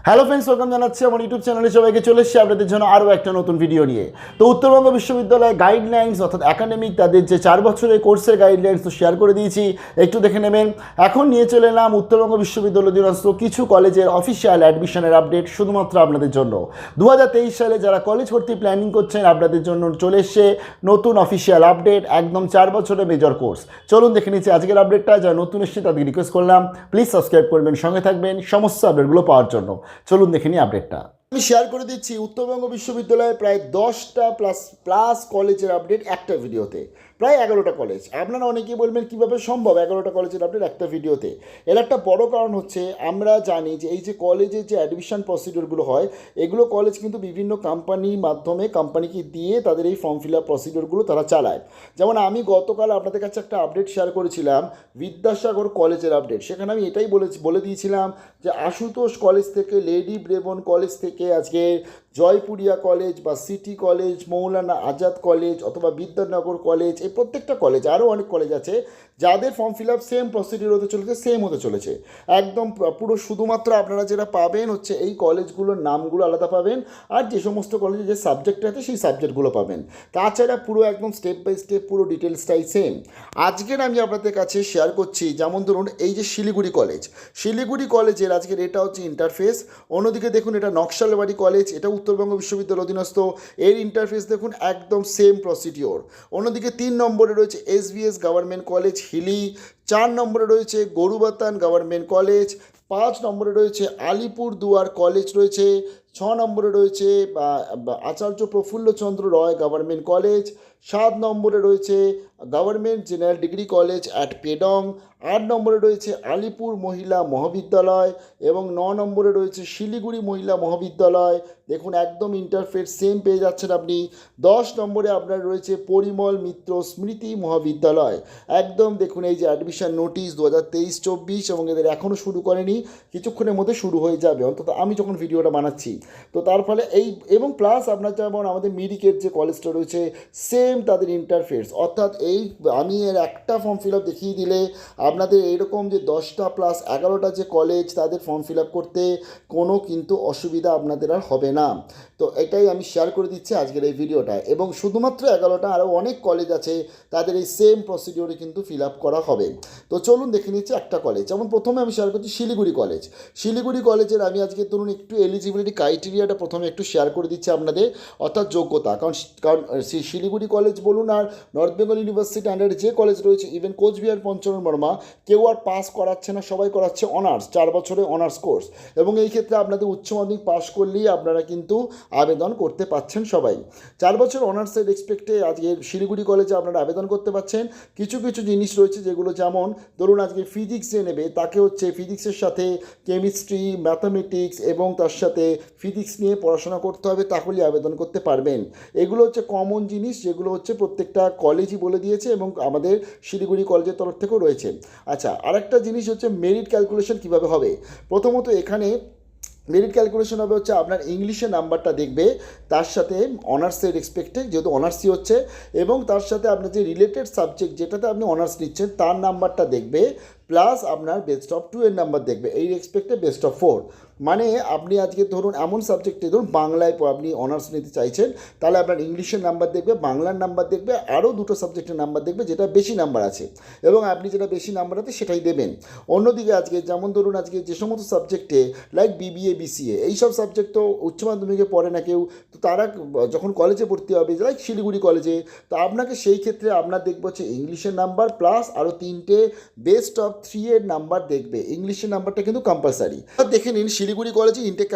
Hello friends, welcome জানাচ্ছি আমার YouTube চ্যানেলে সবাইকে। চলে এসেছি আপনাদের জন্য আরও একটা নতুন ভিডিও নিয়ে। তো উত্তরবঙ্গ বিশ্ববিদ্যালয় গাইডলাইন্স অর্থাৎ একাডেমিক তাদের যে 4 বছরের কোর্সের গাইডলাইন্স তো শেয়ার করে দিয়েছি, একটু দেখে নেবেন। এখন নিয়ে চলে এলাম উত্তরবঙ্গ বিশ্ববিদ্যালয় অধীনস্থ কিছু কলেজের অফিসিয়াল অ্যাডমিশনের আপডেট শুধুমাত্র আপনাদের জন্য। 2023 সালে যারা কলেজ ভর্তি প্ল্যানিং করছেন আপনাদের জন্য চলে এসছে নতুন অফিসিয়াল আপডেট, একদম 4 বছরের মেজর কোর্স। চলুন দেখে নিচ্ছি আজকের আপডেটটা। যারা নতুন এসছে তাদেরকে রিকোয়েস্ট করলাম প্লিজ সাবস্ক্রাইব করবেন, সঙ্গে থাকবেন সমস্ত আপডেটগুলো পাওয়ার জন্য। চলুন দেখে নিই আপডেটটা। আমি শেয়ার করে দিচ্ছি উত্তরবঙ্গ বিশ্ববিদ্যালয়ে প্রায় 10টা প্লাস কলেজের আপডেট একটা ভিডিওতে, প্রায় 11টা কলেজ। আপনারা অনেকেই বলবেন কীভাবে সম্ভব 11টা কলেজের আপডেট একটা ভিডিওতে। এর একটা বড় কারণ হচ্ছে আমরা জানি যে এই যে কলেজের যে অ্যাডমিশন প্রসিডিওরগুলো হয় এগুলো কলেজ কিন্তু বিভিন্ন কোম্পানির মাধ্যমে কোম্পানিকে দিয়ে তাদের এই ফর্ম ফিল আপ প্রসিডিওরগুলো তারা চালায়। যেমন আমি গতকাল আপনাদের কাছে একটা আপডেট শেয়ার করেছিলাম বিদ্যাসাগর কলেজের আপডেট। সেখানে আমি এটাই বলে দিয়েছিলাম যে আশুতোষ কলেজ থেকে, লেডি ব্রেবন কলেজ থেকে, আজকে জয়পুরিয়া কলেজ বা city college, Maulana Azad college অথবা বিদ্যানগর কলেজ, এই প্রত্যেকটা কলেজ, আরও অনেক কলেজ আছে যাদের form fill up same procedure হতে চলেছে, সেম হতে চলেছে একদম পুরো। শুধুমাত্র আপনারা যেটা পাবেন হচ্ছে এই কলেজগুলোর নামগুলো আলাদা পাবেন, আর যে সমস্ত কলেজে যে সাবজেক্ট আছে সেই সাবজেক্টগুলো পাবেন। তাছাড়া পুরো একদম স্টেপ বাই স্টেপ পুরো ডিটেলসটাই সেম। আজকের আমি আপনাদের কাছে শেয়ার করছি, যেমন ধরুন এই যে শিলিগুড়ি কলেজের আজকের এটা হচ্ছে ইন্টারফেস। অন্যদিকে দেখুন এটা নকশালবাড়ি কলেজ, এটা উত্তরবঙ্গ বিশ্ববিদ্যালয় অধীনস্থ, এর ইন্টারফেস দেখুন একদম সেম প্রসিডিওর। অন্যদিকে 3 নম্বরে রয়েছে এসবিএস গভর্নমেন্ট কলেজ হিলি, 4 নম্বরে রয়েছে গরুবাতান গভর্নমেন্ট কলেজ, 5 নম্বরে রয়েছে আলিপুরদুয়ার কলেজ রয়েছে, 6 নম্বরে রয়েছে আচার্য প্রফুল্লচন্দ্র রয় গভর্নমেন্ট কলেজ, 7 নম্বরে রয়েছে government general degree college at Pedong, 8 নম্বরে রয়েছে আলিপুর মহিলা মহাবিদ্যালয় এবং 9 নম্বরে রয়েছে শিলিগুড়ি মহিলা মহাবিদ্যালয়। দেখুন একদম ইন্টারফেস সেম পেয়ে যাচ্ছেন আপনি। 10 নম্বরে আপনার রয়েছে পরিমল মিত্র স্মৃতি মহাবিদ্যালয়। একদম দেখুন এই যে অ্যাডমিশন নোটিশ 2023-24 এবং এদের এখনও শুরু করেনি, কিছুক্ষণের মধ্যে শুরু হয়ে যাবে, অন্তত আমি যখন ভিডিওটা বানাচ্ছি। তো তার ফলে এই এবং প্লাস আপনার যেমন আমাদের মিরিকের যে কলেজটা রয়েছে সেম তাদের ইন্টারফেস, অর্থাৎ এই আমি এর একটা ফর্ম ফিল আপ দেখিয়ে দিলে আপনাদের এইরকম যে 10টা প্লাস 11টা যে কলেজ তাদের ফর্ম ফিল আপ করতে কোনো কিন্তু অসুবিধা আপনাদের আর হবে না। তো এটাই আমি শেয়ার করে দিচ্ছি আজকের এই ভিডিওটা। এবং শুধুমাত্র 11টা, আরও অনেক কলেজ আছে তাদের এই সেম প্রসিডিওরে কিন্তু ফিল আপ করা হবে। তো চলুন দেখে নিচ্ছি একটা কলেজ। যেমন প্রথমে আমি শেয়ার করছি শিলিগুড়ি কলেজের আমি আজকে ধরুন একটু এলিজিবিলিটি ক্রাইটেরিয়াটা প্রথমে একটু শেয়ার করে দিচ্ছি আপনাদের, অর্থাৎ যোগ্যতা। কারণ শিলিগুড়ি কলেজ বলুন আর নর্থ বেঙ্গল ইউনিভার্সিটি আন্ডারে যে কলেজ রয়েছে, ইভেন কোচবিহার পঞ্চানন বর্মা, কেউ আর পাস করাচ্ছে না, সবাই করাচ্ছে অনার্স, 4 বছরের অনার্স কোর্স। এবং এই ক্ষেত্রে আপনাদের উচ্চ মাধ্যমিক পাস করলেই আপনারা কিন্তু আবেদন করতে পাচ্ছেন সবাই। 4 বছর অনার্সের রেসপেক্টে আজকে শিলিগুড়ি কলেজে আপনারা আবেদন করতে পাচ্ছেন। কিছু জিনিস রয়েছে যেগুলো, যেমন ধরুন আজকে ফিজিক্স যে নেবে তাকে হচ্ছে ফিজিক্সের সাথে কেমিস্ট্রি, ম্যাথামেটিক্স এবং তার সাথে ফিজিক্স নিয়ে পড়াশোনা করতে হবে, তাহলেই আবেদন করতে পারবেন। এগুলো হচ্ছে কমন জিনিস যেগুলো হচ্ছে প্রত্যেকটা কলেজই বলে দিয়েছে এবং আমাদের শিলিগুড়ি কলেজের তরফ থেকেও রয়েছে। আচ্ছা, আরেকটা জিনিস হচ্ছে মেরিট ক্যালকুলেশন কীভাবে হবে। প্রথমত এখানে মেরিট ক্যালকুলেশন হবে হচ্ছে আপনার ইংলিশে নাম্বারটা দেখবে, তার সাথে অনার্সের রেসপেক্টে যেহেতু অনার্সই হচ্ছে, এবং তার সাথে আপনার যে রিলেটেড সাবজেক্ট যেটাতে আপনি অনার্স নিচ্ছেন তার নাম্বারটা দেখবে, প্লাস আপনার বেস্ট অফ 2 এর নাম্বার দেখবে, এই রেসপেক্টে বেস্ট অফ 4। মানে আপনি আজকে ধরুন এমন সাবজেক্টে ধরুন বাংলায় আপনি অনার্স নিতে চাইছেন, তাহলে আপনার ইংলিশের নাম্বার দেখবে, বাংলার নাম্বার দেখবে, আরও 2টো সাবজেক্টের নাম্বার দেখবে যেটা বেশি নাম্বার আছে, এবং আপনি যেটা বেশি নাম্বার আছে সেটাই দেবেন। অন্যদিকে আজকে যেমন ধরুন আজকে যে সমস্ত সাবজেক্টে লাইক বিবিএ, বিসিএ, এইসব সাবজেক্ট তো উচ্চ মাধ্যমিকে পড়ে না কেউ, তো তারা যখন কলেজে ভর্তি হবে লাইক শিলিগুড়ি কলেজে, তো আপনাকে সেই ক্ষেত্রে আপনার দেখবে হচ্ছে ইংলিশের নাম্বার প্লাস আরও 3টে বেস্ট অফ 3 এর নাম্বার দেখবে। ইংলিশের নাম্বারটা কিন্তু কম্পালসারি। দেখে নিন শিলিগুড়ি কলেজে ইনটেক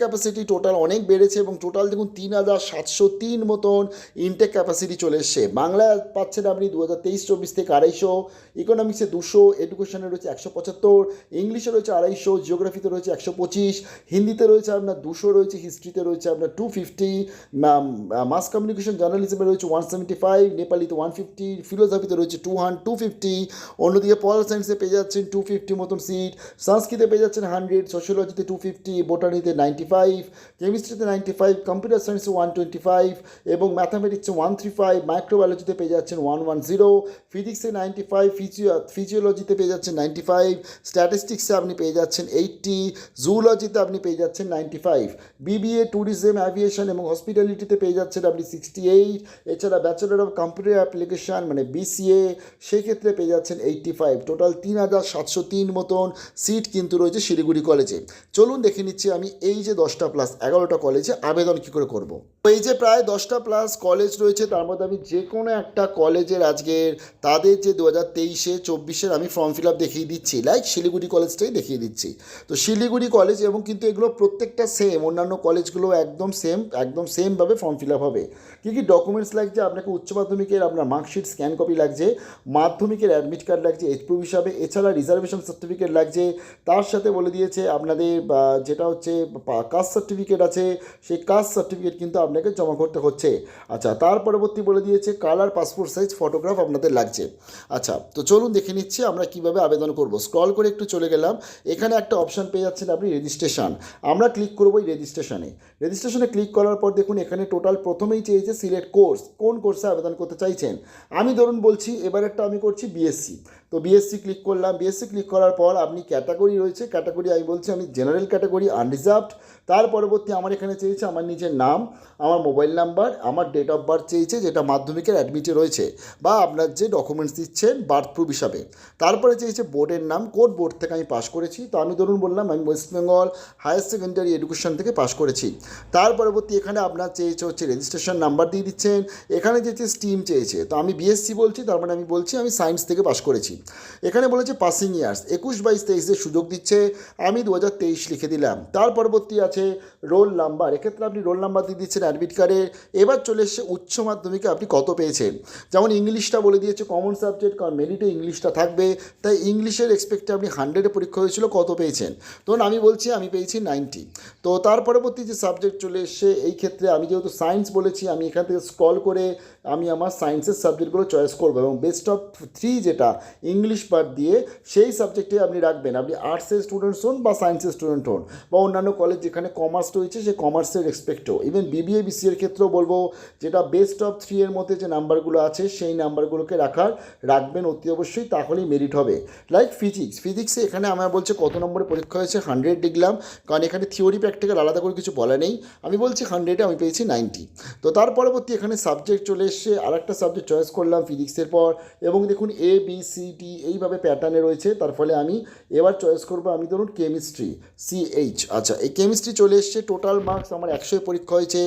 ক্যাপাসিটি টোটাল অনেক বেড়েছে এবং টোটাল দেখুন 3703 মতন ইনটেক ক্যাপাসিটি চলে এসছে। বাংলা পাচ্ছেন আপনি 2023-24 থেকে 250, ইকোনমিক্সে 200, এডুকেশনে রয়েছে 175, ইংলিশে রয়েছে 250, জিওগ্রাফিতে রয়েছে 125, হিন্দিতে রয়েছে আপনার 200 রয়েছে, হিস্ট্রিতে রয়েছে আপনার 250, মাস কমিউনিকেশন জার্নালিজমে রয়েছে 175, নেপালিতে 150, ফিলোসফিতে রয়েছে 250, অন্যদিকে পল সায়েন্স সায়েন্সে পেয়ে যাচ্ছেন 250 মতন সিট, সংস্কৃতে পেয়ে যাচ্ছেন 100, সোশিওলজিতে 250, বোটানিতে 95, কেমিস্ট্রিতে 95, কম্পিউটার সায়েন্সে 125 এবং ম্যাথামেটিক্সে 135, মাইক্রোবায়োলজিতে পেয়ে যাচ্ছেন 110, ফিজিক্সে 95, ফিজিওলজিতে পেয়ে যাচ্ছেন 95, স্ট্যাটিস্টিক্সে আপনি পেয়ে যাচ্ছেন 80, জুলজিতে আপনি পেয়ে যাচ্ছেন 95, বিবিএ ট্যুরিজম অ্যাভিয়েশন এবং হসপিটালিটিতে পেয়ে যাচ্ছেন আপনি 68, এছাড়া ব্যাচেলর অফ কম্পিউটার অ্যাপ্লিকেশন মানে বিসিএ সেই ক্ষেত্রে পেয়ে যাচ্ছেন 85, টোটাল 3703 মতন সিট কিন্তু রয়েছে শিলিগুড়ি কলেজে। চলুন দেখে নিচ্ছি আমি এই যে 10টা প্লাস 11টা কলেজে আবেদন কী করে করব। এই যে প্রায় 10টা প্লাস কলেজ রয়েছে তার মধ্যে আমি যে কোনো একটা কলেজের আজকের তাদের যে 2023-এ 24-এর আমি ফর্ম ফিল আপ দেখিয়ে দিচ্ছি, লাইক শিলিগুড়ি কলেজটাই দেখিয়ে দিচ্ছি। তো শিলিগুড়ি কলেজ এবং কিন্তু এগুলো প্রত্যেকটা সেম, অন্যান্য কলেজগুলো একদম সেমভাবে ফর্ম ফিল আপ হবে। কী কী ডকুমেন্টস লাগছে, আপনাকে উচ্চ মাধ্যমিকের আপনার মার্কশিট স্ক্যান কপি লাগছে, মাধ্যমিকের অ্যাডমিট কার্ড লাগছে এইচ-প্রুফ হিসাবে, এছাড়া রিজার্ভেশন সার্টিফিকেট লাগছে, তার সাথে বলে দিয়েছে আপনাদের যেটা হচ্ছে কাস্ট সার্টিফিকেট আছে সেই কাস্ট সার্টিফিকেট কিন্তু আপনাকে জমা করতে হচ্ছে। আচ্ছা, তার পরবর্তী বলে দিয়েছে কালার পাসপোর্ট সাইজ ফটোগ্রাফ আপনাদের লাগছে। আচ্ছা, তো চলুন দেখে নিচ্ছি আমরা কীভাবে আবেদন করব। স্ক্রল করে একটু চলে গেলাম, এখানে একটা অপশান পেয়ে যাচ্ছেন আপনি রেজিস্ট্রেশন, আমরা ক্লিক করবো এই রেজিস্ট্রেশনে ক্লিক করার পর দেখুন এখানে টোটাল প্রথমেই চেয়েছে সিলেক্ট কোর্স, কোন কোর্সে আবেদন করতে চাইছেন। আমি ধরুন বলছি এবারেরটা আমি করছি বিএসসি, তো বিএসসি ক্লিক করলাম। বিএসসি ক্লিক করার পর আপনি ক্যাটাগরি রয়েছে, ক্যাটাগরি আমি বলছি আমি জেনারেল ক্যাটাগরি আনরিজার্ভড। তার পরবর্তী আমার এখানে চেয়েছে আমার নিজের নাম, আমার মোবাইল নাম্বার, আমার ডেট অফ বার্থ চেয়েছে যেটা মাধ্যমিকের অ্যাডমিটে রয়েছে বা আপনার যে ডকুমেন্টস দিচ্ছেন বার্থ প্রুফ হিসাবে। তারপরে চেয়েছে বোর্ডের নাম, কোন বোর্ড থেকে আমি পাস করেছি, তো আমি ধরুন বললাম আমি West Bengal higher secondary education থেকে পাস করেছি। তার পরবর্তী এখানে আপনার চেয়েছে হচ্ছে রেজিস্ট্রেশন নাম্বার দিয়ে দিচ্ছেন, এখানে চেয়েছে স্ট্রিম চেয়েছে, তো আমি বিএসসি বলছি, তার মানে আমি বলছি আমি সায়েন্স থেকে পাস করেছি। এখানে বলেছে পাসিং ইয়ার্স 21, 22, 23-এর সুযোগ দিচ্ছে, আমি 2023 লিখে দিলাম। তার পরবর্তী আছে রোল নাম্বার, এক্ষেত্রে আপনি রোল নাম্বার দিয়ে দিচ্ছেন অ্যাডমিট কার্ডে। এবার চলে এসছে উচ্চ মাধ্যমিকে আপনি কত পেয়েছেন, যেমন ইংলিশটা বলে দিয়েছে কমন সাবজেক্ট, কারণ মেরিটে ইংলিশটা থাকবে, তাই ইংলিশের এক্সপেক্টে আপনি 100-এ পরীক্ষা হয়েছিল, কত পেয়েছেন, তখন আমি বলছি আমি পেয়েছি 90। তো তার পরবর্তী যে সাবজেক্ট চলে এসছে, এই ক্ষেত্রে আমি যেহেতু সায়েন্স বলেছি আমি এখান থেকে স্ক্রল করে আমি আমার সায়েন্সের সাবজেক্টগুলো চয়েস করবো এবং বেস্ট অফ 3 যেটা ইংলিশ বাদ দিয়ে সেই সাবজেক্টে আপনি রাখবেন। আপনি আর্টসের স্টুডেন্টস হন বা সায়েন্সের স্টুডেন্ট হন বা অন্যান্য কলেজ যেখানে কমার্স রয়েছে সেই কমার্সের রেসপেক্টও, ইভেন বিবিএ বিসিএর ক্ষেত্রেও বলবো যেটা বেস্ট অফ 3 এর মধ্যে যে নাম্বারগুলো আছে সেই নাম্বারগুলোকে রাখবেন অতি অবশ্যই, তাহলেই মেরিট হবে। লাইক ফিজিক্সে এখানে আমার বলছে কত নম্বরে পরীক্ষা হয়েছে, 100 লিখলাম, কারণ এখানে থিওরি প্র্যাকটিক্যাল আলাদা করে কিছু বলা নেই, আমি বলছি 100-এ আমি পেয়েছি 90। তো তার পরবর্তী এখানে সাবজেক্ট চলে এসছে, আরেকটা সাবজেক্ট চয়েস করলাম ফিজিক্সের পর, এবং দেখুন ABCD এইভাবে প্যাটার্নে রয়েছে, তার ফলে আমি এবার চয়েস করবো আমি ধরুন কেমিস্ট্রি CH। আচ্ছা, এই কেমিস্ট্রি চলে এসছে, টোটাল মার্কস আমার 100-এ পরীক্ষা হয়েছে,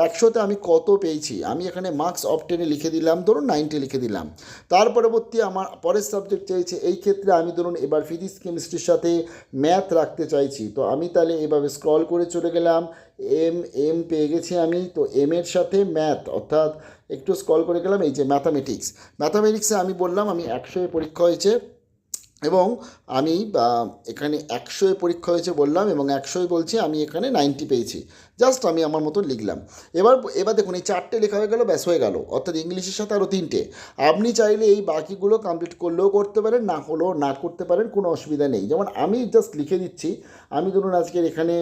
100-তে আমি কত পেয়েছি, আমি এখানে মার্কস অফ 10-এ লিখে দিলাম, ধরুন 90 লিখে দিলাম। তার পরবর্তী আমার পরের সাবজেক্ট চেয়েছে, এই ক্ষেত্রে আমি ধরুন এবার ফিজিক্স কেমিস্ট্রির সাথে ম্যাথ রাখতে চাইছি, তো আমি তাহলে এভাবে স্ক্রল করে চলে গেলাম, এম পেয়ে গেছি আমি, তো এর সাথে ম্যাথ, অর্থাৎ একটু স্ক্রল করে গেলাম, এই যে ম্যাথামেটিক্সে আমি বললাম আমি 100-এ পরীক্ষা হয়েছে এবং আমি এখানে 100-এ পরীক্ষা হয়েছে বললাম এবং 100-এ বলছি আমি এখানে 90 পেয়েছি, জাস্ট আমি আমার মতো লিখলাম। এবার দেখুন এই 4টে লেখা হয়ে গেল, ব্যাস হয়ে গেল, অর্থাৎ ইংলিশের সাথে আরও 3টে। আপনি চাইলে এই বাকিগুলো কমপ্লিট করলেও করতে পারেন, না হলেও না করতে পারেন, কোনো অসুবিধা নেই। যেমন আমি জাস্ট লিখে দিচ্ছি, আমি ধরুন আজকের এখানে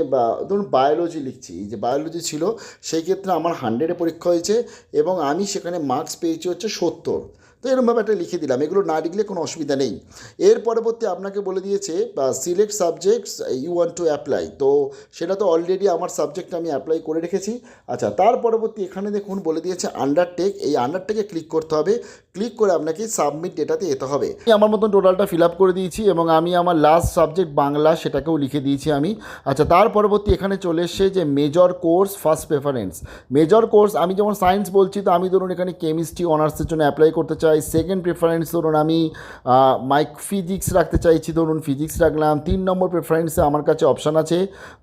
ধরুন বায়োলজি লিখছি, এই যে বায়োলজি ছিল সেই ক্ষেত্রে আমার 100-এ পরীক্ষা হয়েছে এবং আমি সেখানে মার্কস পেয়েছি হচ্ছে 70, তো এরকমভাবে একটা লিখে দিলাম, এগুলো না লিখলে কোনো অসুবিধা নেই। এর পরবর্তী আপনাকে বলে দিয়েছে select subjects you want to apply, তো সেটা তো অলরেডি আমার সাবজেক্টটা আমি অ্যাপ্লাই করে রেখেছি। আচ্ছা, তার পরবর্তী এখানে দেখুন বলে দিয়েছে আন্ডারটেক, এই আন্ডারটেকে ক্লিক করতে হবে, ক্লিক করে আপনাকে সাবমিট ডেটাতে যেতে হবে। আমার মতন টোটালটা ফিল আপ করে দিয়েছি এবং আমি আমার লাস্ট সাবজেক্ট বাংলা সেটাকেও লিখে দিয়েছি আমি। আচ্ছা, তার পরবর্তী এখানে চলে এসছে যে major course first preference, major course আমি যেমন সায়েন্স বলছি, তো আমি ধরুন এখানে কেমিস্ট্রি অনার্সের জন্য অ্যাপ্লাই করতে চাই। সেকেন্ড প্রেফারেন্স ধরুন আমি ফিজিক্স রাখতে চাইছি, ধরুন ফিজিক্স রাখলাম। 3 নম্বর প্রেফারেন্সে আমার কাছে অপশান আছে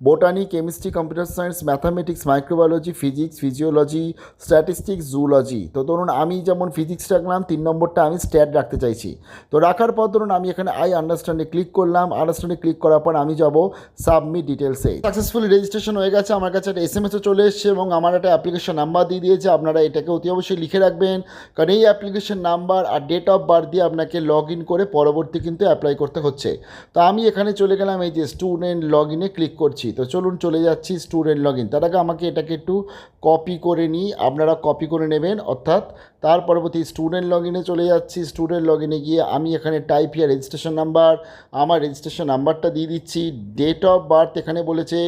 botany, chemistry, computer science, mathematics, microbiology, physics, physiology, statistics, zoology. তো ধরুন আমি যেমন ফিজিক্স রাখলাম, 3 নম্বরটা আমি স্ট্যাট রাখতে চাইছি। তো রাখার পর ধরুন আমি এখানে আই আন্ডারস্ট্যান্ডে ক্লিক করলাম, আন্ডারস্ট্যান্ডে ক্লিক করার পর আমি যাব সাবমিট ডিটেলসে। সাকসেসফুলি রেজিস্ট্রেশন হয়ে গেছে, আমার কাছে একটা SMS চলে এসেছে এবং আমার একটা অ্যাপ্লিকেশন নাম্বার দিয়ে দিয়েছে, আপনারা এটাকে অতি অবশ্যই লিখে রাখবেন, কারণ এই অ্যাপ্লিকেশন নাম্বার নাম্বার আর ডেট অফ বার্থ দিয়ে আপনাকে লগ ইন করে পরবর্তী কিন্তু অ্যাপ্লাই করতে হচ্ছে। তো আমি এখানে চলে গেলাম, এই যে স্টুডেন্ট লগ ইনে ক্লিক করছি। তো চলুন চলে যাচ্ছি স্টুডেন্ট লগ ইন। তার আগে আমাকে এটাকে একটু কপি করে নিই, আপনারা কপি করে নেবেন। অর্থাৎ তার পরবর্তী স্টুডেন্ট লগ ইনে চলে যাচ্ছি। স্টুডেন্ট লগ ইনে গিয়ে আমি এখানে টাইপ হিয়ার রেজিস্ট্রেশন নাম্বার, আমার রেজিস্ট্রেশন নাম্বারটা দিয়ে দিচ্ছি। ডেট অফ বার্থ এখানে বলেছে,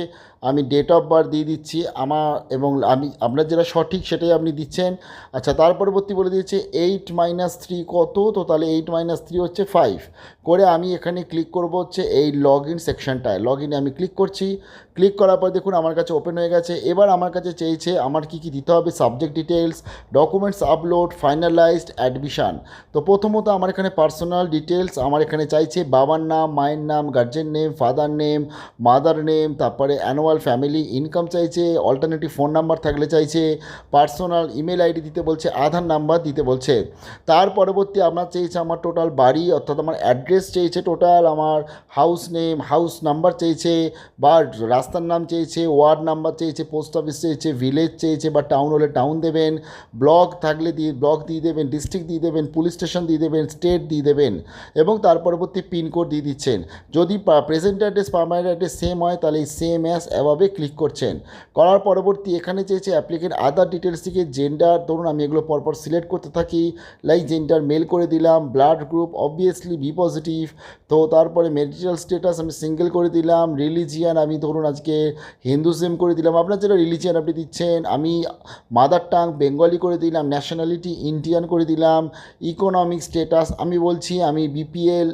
আমি ডেট অফ বার্থ দিয়ে দিচ্ছি আমার, এবং আমি আপনার যেটা সঠিক সেটাই আপনি দিচ্ছেন। আচ্ছা, তার পরবর্তী বলে দিয়েছে 8 - 3 কত, তো তাহলে 8 - 3 হচ্ছে 5 করে আমি এখানে ক্লিক করব হচ্ছে এই লগ ইন সেকশনটায়। লগ ইনে আমি ক্লিক করছি। ক্লিক করার পর দেখুন আমার কাছে ওপেন হয়ে গেছে। এবার আমার কাছে চেয়েছে আমার কী কী দিতে হবে, subject details, documents upload, finalised, admission. তো প্রথমত আমার এখানে পার্সোনাল ডিটেলস, আমার এখানে চাইছে বাবার নাম, মায়ের নাম, guardian name, father name, mother name, তারপরে অ্যানুয়াল ফ্যামিলি ইনকাম চাইছে, অল্টারনেটিভ ফোন নাম্বার থাকলে চাইছে, পার্সোনাল ইমেল আইডি দিতে বলছে, আধার নাম্বার দিতে বলছে। তার পরবর্তী আমার চেয়েছে আমার টোটাল বাড়ি, অর্থাৎ আমার অ্যাড্রেস চেয়েছে টোটাল, আমার হাউস নেম, হাউস নাম্বার চেয়েছে, বা রাস্তার নাম চেয়েছে, ওয়ার্ড নাম্বার চেয়েছে, পোস্ট অফিস চেয়েছে, ভিলেজ চেয়েছে, বা টাউন হলে টাউন দেবেন, ব্লক থাকলে ব্লক দিয়ে দেবেন, ডিস্ট্রিক্ট দিয়ে দেবেন, পুলিশ স্টেশন দিয়ে দেবেন, স্টেট দিয়ে দেবেন, এবং তার পরবর্তী পিনকোড দিয়ে দিচ্ছেন। যদি present address permanent address same হয় তাহলে এই সেম অ্যাজ অ্যাভাবে ক্লিক করছেন। করার পরবর্তী এখানে চেয়েছে অ্যাপ্লিকেন্ট আদার ডিটেলস থেকে জেন্ডার, ধরুন আমি এগুলো পরপর সিলেক্ট করতে থাকি। লাইক জেন্ডার মেল করে দিলাম, blood group obviously B positive, তো তারপরে ম্যারিটাল স্ট্যাটাস আমি সিঙ্গেল করে দিলাম। রিলিজিয়ান আমি ধরুন আজকে হিন্দুজম করে দিলাম, আপনার যেটা রিলিজিয়ান আপনি দিচ্ছেন। আমি মাদার টাং বেঙ্গলি করে দিলাম, ন্যাশনালিটি ইন্ডিয়ান করে দিলাম। ইকোনমিক স্ট্যাটাস আমি বলছি আমি বিপিএল,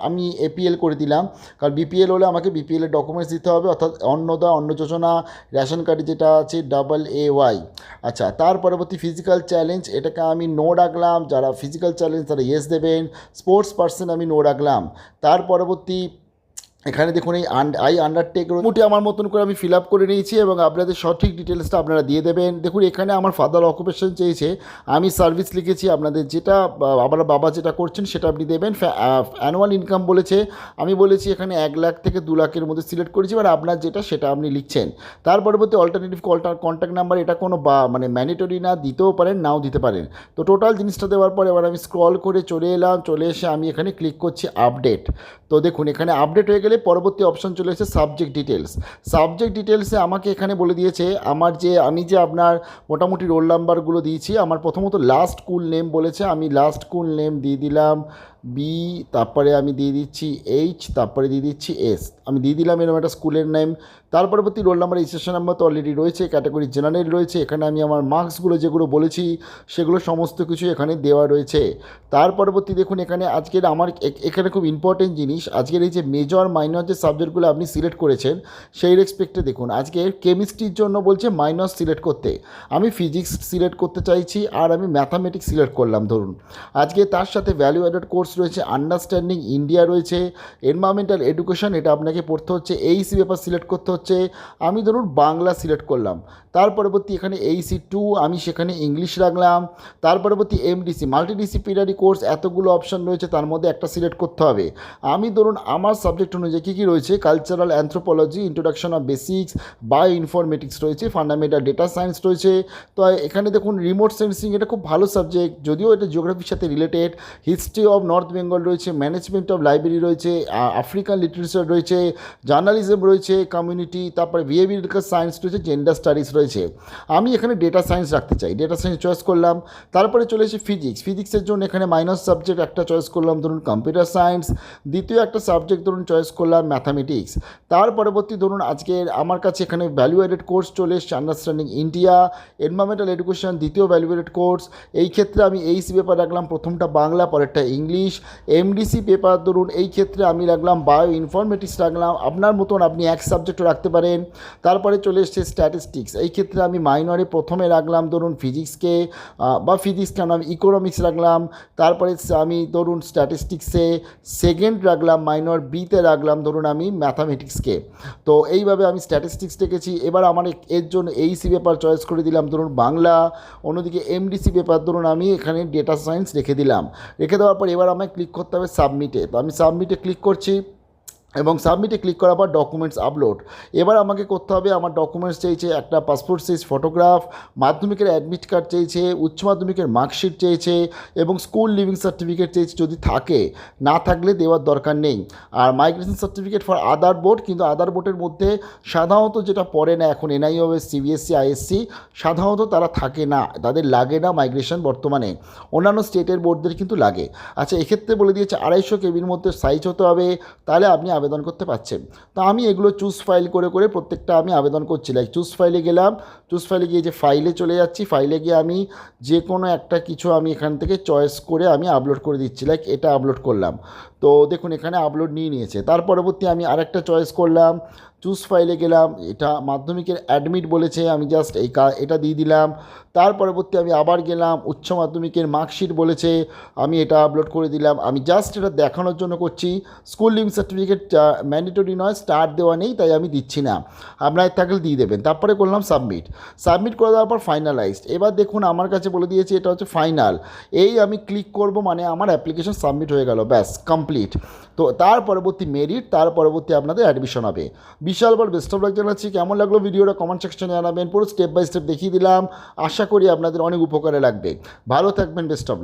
আমি এপিএল করে দিলাম, কারণ বিপিএল হলে আমাকে বিপিএলের ডকুমেন্টস দিতে হবে, অর্থাৎ অন্নদা, অন্ন যোজনা, রেশন কার্ডে যেটা আছে AAY। আচ্ছা, তার পরবর্তী ফিজিক্যাল চ্যালেঞ্জ, এটাকে আমি নো রাখলাম, যারা ফিজিক্যাল চ্যালেঞ্জ তারা ইয়েস দেবেন। স্পোর্টস পার্সন আমি নো রাখলাম। তার পরবর্তী এখানে দেখুন এই আই আন্ডারটেক মোটামুটি আমার মতন করে আমি ফিল আপ করে নিয়েছি, এবং আপনাদের সঠিক ডিটেলসটা আপনারা দিয়ে দেবেন। দেখুন এখানে আমার ফাদার অকুপেশন চেয়েছে, আমি সার্ভিস লিখেছি, আপনাদের যেটা আপনার বাবা যেটা করছেন সেটা আপনি দেবেন। অ্যানুয়াল ইনকাম বলেছে, আমি বলেছি এখানে 1 লাখ থেকে 2 লাখের মধ্যে সিলেক্ট করেছি, এবার আপনার যেটা সেটা আপনি লিখছেন। তার পরবর্তী অল্টারনেটিভ কন্ট্যাক্ট নাম্বার, এটা কোনো মানে ম্যান্ডেটরি না, দিতেও পারেন নাও দিতে পারেন। তো টোটাল জিনিসটা দেওয়ার পর এবার আমি স্ক্রল করে চলে এলাম, চলে এসে আমি এখানে ক্লিক করছি আপডেট। তো দেখুন এখানে আপডেট হয়ে গেলে পরবর্তী অপশন চলে এসেছে সাবজেক্ট ডিটেলস। সাবজেক্ট ডিটেলসে আমাকে এখানে বলে দিয়েছে আমি যে আপনার মোটামুটি রোল নাম্বারগুলো দিয়েছি, আমার প্রথমত লাস্ট স্কুল নেম বলেছে, আমি লাস্ট স্কুল নেম দিয়ে দিলাম বি, তারপরে আমি দিয়ে দিচ্ছি এইচ, তারপরে দিয়ে দিচ্ছি এস, আমি দিয়ে দিলাম এরকম একটা স্কুলের নেম। তার পরবর্তী রোল নাম্বার রেজিস্ট্রেশন নাম্বার তো অলরেডি রয়েছে, ক্যাটাগরি জেনারেল রয়েছে, এখানে আমি আমার মার্কসগুলো যেগুলো বলেছি সেগুলো সমস্ত কিছু এখানে দেওয়া রয়েছে। তার পরবর্তী দেখুন এখানে আজকের আমার এখানে খুব ইম্পর্টেন্ট জিনিস, আজকের এই যে মেজর মাইনর যে সাবজেক্টগুলো আপনি সিলেক্ট করেছেন সেই রেসপেক্টে দেখুন আজকে কেমিস্ট্রির জন্য বলছে মাইনর সিলেক্ট করতে, আমি ফিজিক্স সিলেক্ট করতে চাইছি, আর আমি ম্যাথামেটিক্স সিলেক্ট করলাম ধরুন। আজকে তার সাথে ভ্যালু অ্যাডেড কোর্স রয়েছে, আন্ডারস্ট্যান্ডিং ইন্ডিয়া রয়েছে, এনভায়রনমেন্টাল এডুকেশন, এটা আপনাকে পড়তে হচ্ছে, এইসি পেপার সিলেক্ট করতে হচ্ছে, আমি ধরুন বাংলা সিলেক্ট করলাম। তার পরবর্তী এখানে AC2 আমি সেখানে ইংলিশ রাখলাম। তার পরবর্তী MDC মাল্টিডিসিপ্লিনারি কোর্স, এতগুলো অপশান রয়েছে, তার মধ্যে একটা সিলেক্ট করতে হবে। আমি ধরুন আমার সাবজেক্ট অনুযায়ী কী কী রয়েছে, cultural anthropology, introduction of basics, bio informatics রয়েছে, ফান্ডামেন্টাল ডেটা সায়েন্স রয়েছে। তো এখানে দেখুন রিমোট সেন্সিং, এটা খুব ভালো সাবজেক্ট, যদিও এটা জিওগ্রাফির সাথে related. History of north Bengal রয়েছে, ম্যানেজমেন্ট অফ লাইব্রেরি রয়েছে, আফ্রিকান লিটারেচার রয়েছে, জার্নালিজম রয়েছে, কমিউনিটি, তারপরে বিহেভিয়ারাল সায়েন্স রয়েছে, জেন্ডার স্টাডিজ রয়েছে। আমি এখানে ডেটা সায়েন্স রাখতে চাই, ডেটা সায়েন্স চয়েস করলাম। তারপরে চলে এসে ফিজিক্সের জন্য এখানে মাইনর সাবজেক্ট একটা চয়েস করলাম ধরুন কম্পিউটার সায়েন্স, দ্বিতীয় একটা সাবজেক্ট ধরুন চয়েস করলাম ম্যাথামেটিক্স। তার পরবর্তী ধরুন আজকে আমার কাছে এখানে ভ্যালু অ্যাডেড কোর্স চলে এসছে, আন্ডারস্ট্যান্ডিং ইন্ডিয়া, এনভায়রনমেন্টাল এডুকেশন, দ্বিতীয় ভ্যালু অ্যাডেড কোর্স। এই ক্ষেত্রে আমি এইসি পেপার রাখলাম, প্রথমটা বাংলা, পরেরটা ইংলিশ। MDC পেপার ধরুন এই ক্ষেত্রে আমি রাখলাম বায়ো ইনফরমেটিক্স রাখলাম, আপনার মতন আপনি এক সাবজেক্টও রাখতে পারেন। তারপরে চলে এসছে স্ট্যাটিস্টিক্স, এই ক্ষেত্রে আমি মাইনরে প্রথমে রাখলাম ধরুন ফিজিক্সকে, বা ফিজিক্স কেন আমি ইকোনমিক্স রাখলাম। তারপরে আমি ধরুন স্ট্যাটিস্টিক্সে সেকেন্ড রাখলাম, মাইনর বিতে রাখলাম ধরুন আমি ম্যাথামেটিক্সকে। তো এইভাবে আমি স্ট্যাটিস্টিক্স রেখেছি। এবার আমার এর জন্য এইসি পেপার চয়েস করে দিলাম ধরুন বাংলা, অন্যদিকে MDC পেপার ধরুন আমি এখানে ডেটা সায়েন্স রেখে দিলাম। রেখে দেওয়ার পর এবার আমায় ক্লিক করতে হবে সাবমিটে, তো আমি সাবমিটে ক্লিক করছি। এবং সাবমিটে ক্লিক করার পর ডকুমেন্টস আপলোড। এবার আমাকে করতে হবে, আমার ডকুমেন্টস চেয়েছে একটা পাসপোর্ট সাইজ ফটোগ্রাফ, মাধ্যমিকের অ্যাডমিট কার্ড চেয়েছে, উচ্চ মাধ্যমিকের মার্কশিট চেয়েছে এবং স্কুল লিভিং সার্টিফিকেট চেয়েছে যদি থাকে, না থাকলে দেওয়ার দরকার নেই। আর migration certificate for other board, কিন্তু আদার বোর্ডের মধ্যে সাধারণত যেটা পড়ে না এখন এনআইওএস, সিবিএসসি, আইএসসি, সাধারণত তারা থাকে না, তাদের লাগে না মাইগ্রেশন বর্তমানে, অন্যান্য স্টেটের বোর্ডদের কিন্তু লাগে। আচ্ছা, এক্ষেত্রে বলে দিয়েছে 250 কেবির মধ্যে সাইজ হতে হবে, তাহলে আপনি আবেদন করতে পারছেন। তো আমি এগুলো চুজ ফাইল করে করে প্রত্যেকটা আমি আবেদন করছি। লাইক চুজ ফাইলে গেলাম, চুজ ফাইলে গিয়ে যে ফাইলে চলে যাচ্ছি, ফাইলে গিয়ে আমি যে কোনো একটা কিছু আমি এখান থেকে চয়েস করে আমি আপলোড করে দিচ্ছি। লাইক এটা আপলোড করলাম, তো দেখুন এখানে আপলোড নিয়েছে। তার পরবর্তী আমি আরেকটা চয়েস করলাম, চুজ ফাইলে গেলাম, এটা মাধ্যমিকের অ্যাডমিট বলেছে, আমি জাস্ট এটা দিয়ে দিলাম। তার পরবর্তী আমি আবার গেলাম, উচ্চ মাধ্যমিকের মার্কশিট বলেছে, আমি এটা আপলোড করে দিলাম। আমি জাস্ট এটা দেখানোর জন্য করছি, স্কুল লিভিং সার্টিফিকেট ম্যান্ডেটরি নয়, স্টার দেওয়া নেই, তাই আমি দিচ্ছি না, আপনার থাকলে দিয়ে দেবেন। তারপরে করলাম সাবমিট, সাবমিট করে দেওয়ার পর ফাইনালাইজড। এবার দেখুন আমার কাছে বলে দিয়েছে এটা হচ্ছে ফাইনাল, এই আমি ক্লিক করব মানে আমার অ্যাপ্লিকেশন সাবমিট হয়ে গেল, ব্যাস কমপ্লিট। তো তার পরবর্তী মেরিট, তার পরবর্তী আপনাদের অ্যাডমিশন হবে। বিশাল বড় বেস্ট অফ লাক জানাচ্ছি। কেমন লাগলো ভিডিওটা কমেন্ট সেকশনে জানাবেন, পুরো স্টেপ বাই স্টেপ দেখিয়ে দিলাম, আশা করি আপনাদের অনেক উপকারে লাগবে। ভালো থাকবেন, বেস্ট অফ লাক।